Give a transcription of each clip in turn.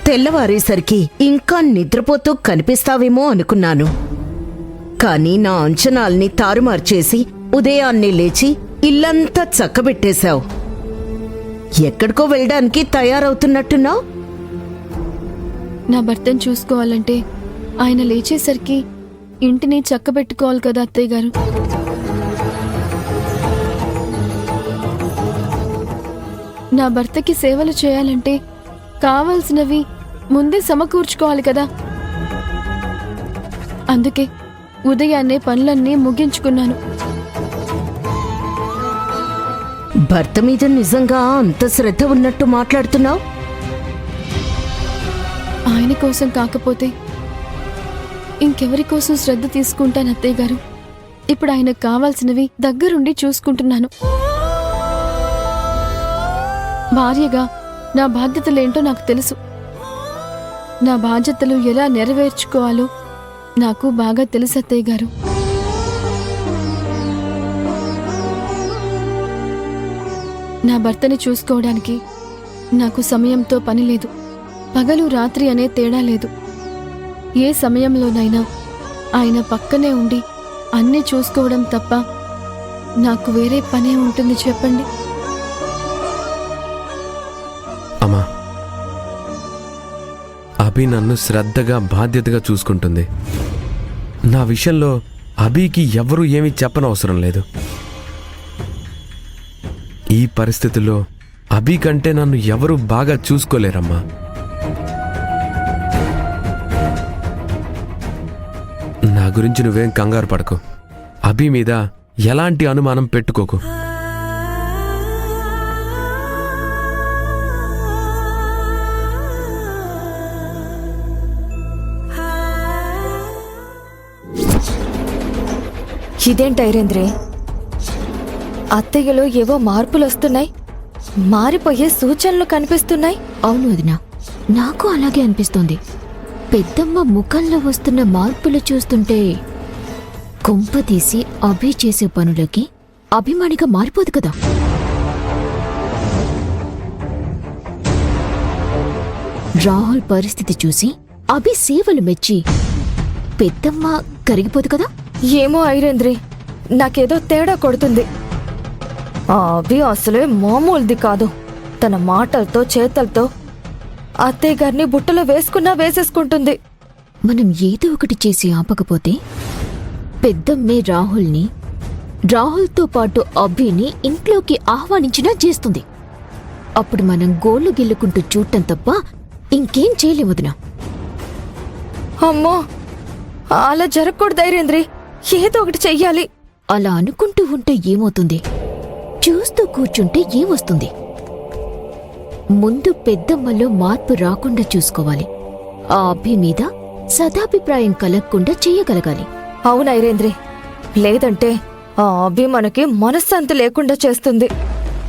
తెల్లవారేసరికి ఇంకా నిద్రపోతూ కనిపిస్తావేమో అనుకున్నాను. కాని నా అంచనాల్ని తారుమార్చేసి ఉదయాన్నే లేచి ఇల్లంతా చక్కబెట్టేశావు. ఎక్కడికో వెళ్ళడానికి తయారవుతున్నట్టున్నావు. నా భర్తను చూసుకోవాలంటే ఆయన లేచేసరికి ఇంటిని చక్కబెట్టుకోవాలి కదా అత్తయ్య గారు. నా భర్తకి సేవలు చేయాలంటే కావాల్సినవి ముందే సమకూర్చుకోవాలి కదా. అందుకే ఉదయాన్నే పనులన్నీ ముగించుకున్నాను. భర్త మీద నిజంగా అంత శ్రద్ధ ఉన్నట్టు మాట్లాడుతున్నావు? ఆయన కోసం కాకపోతే ఇంకెవరి కోసం శ్రద్ధ తీసుకుంటాను అత్తయ్య గారు. ఇప్పుడు ఆయనకు కావాల్సినవి దగ్గరుండి చూసుకుంటున్నాను. భార్యగా నా బాధ్యతలేంటో నాకు తెలుసు. నా బాధ్యతలు ఎలా నెరవేర్చుకోవాలో నాకు బాగా తెలుసు అత్తయ్య గారు. నా భర్తని చూసుకోవడానికి నాకు సమయంతో పని లేదు. పగలు రాత్రి అనే తేడా లేదు. ఏ సమయంలోనైనా ఆయన పక్కనే ఉండి అన్నీ చూసుకోవడం తప్ప నాకు వేరే పనే ఉంటుంది చెప్పండి. అమ్మా, అభి నన్ను శ్రద్ధగా బాధ్యతగా చూసుకుంటుంది. నా విషయంలో అభికి ఎవరూ ఏమీ చెప్పనవసరం లేదు. ఈ పరిస్థితుల్లో అభి కంటే నన్ను ఎవరూ బాగా చూసుకోలేరమ్మా. నా గురించి నువ్వేం కంగారు పడకు. అభి మీద ఎలాంటి అనుమానం పెట్టుకోకు. ఇదేంటి ఐరేంద్రే, అత్తయ్యలో ఏవో మార్పులొస్తున్నాయి, మారిపోయే సూచనలు కనిపిస్తున్నాయి. అవును వదినా, నాకు అలాగే అనిపిస్తోంది. పెద్దమ్మ ముఖంలో వస్తున్న మార్పులు చూస్తుంటే కొంప తీసి అభి చేసే పనులకి అభిమానిగా మారిపోదు కదా. రాహుల్ పరిస్థితి చూసి అభి సేవలు మెచ్చి పెద్దమ్మ కరిగిపోదు కదా. ఏమో ఐరేంద్రి, నాకేదో తేడా కొడుతుంది. ఆ అభి అసలే మామూలుది కాదు. తన మాటలతో చేతలతో అత్తయ్య గారిని బుట్టలో వేసుకున్నా వేసేసుకుంటుంది. మనం ఏదో ఒకటి చేసి ఆపకపోతే పెద్దమ్మే రాహుల్ని, రాహుల్తో పాటు అభిని ఇంట్లోకి ఆహ్వానించినా చేస్తుంది. అప్పుడు మనం గోళ్లు గిల్లుకుంటూ చూడటం తప్ప ఇంకేం చేయలేముదినా. అమ్మో, అలా జరగకూడదు ఐరేంద్రి, ఏదో ఒకటి చెయ్యాలి. అలా అనుకుంటూ ఉంటే ఏమవుతుంది? చూస్తూ కూర్చుంటే ఏమొస్తుంది? ముందు పెద్దమ్మలో మార్పు రాకుండా చూసుకోవాలి. ఆ అభి మీద సదాభిప్రాయం కలగకుండా చెయ్యగలగాలి. అవును ఐరేంద్రి, లేదంటే ఆ అభి మనకి మనశ్శాంతి లేకుండా చేస్తుంది.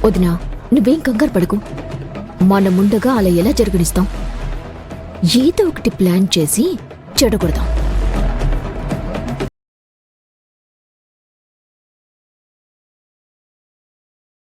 వదినా, నువ్వేం కంగారు పడకు. మన ముందుగా అలా ఎలా జరగనిస్తాం? ఏదో ఒకటి ప్లాన్ చేసి చెడగొడదాం.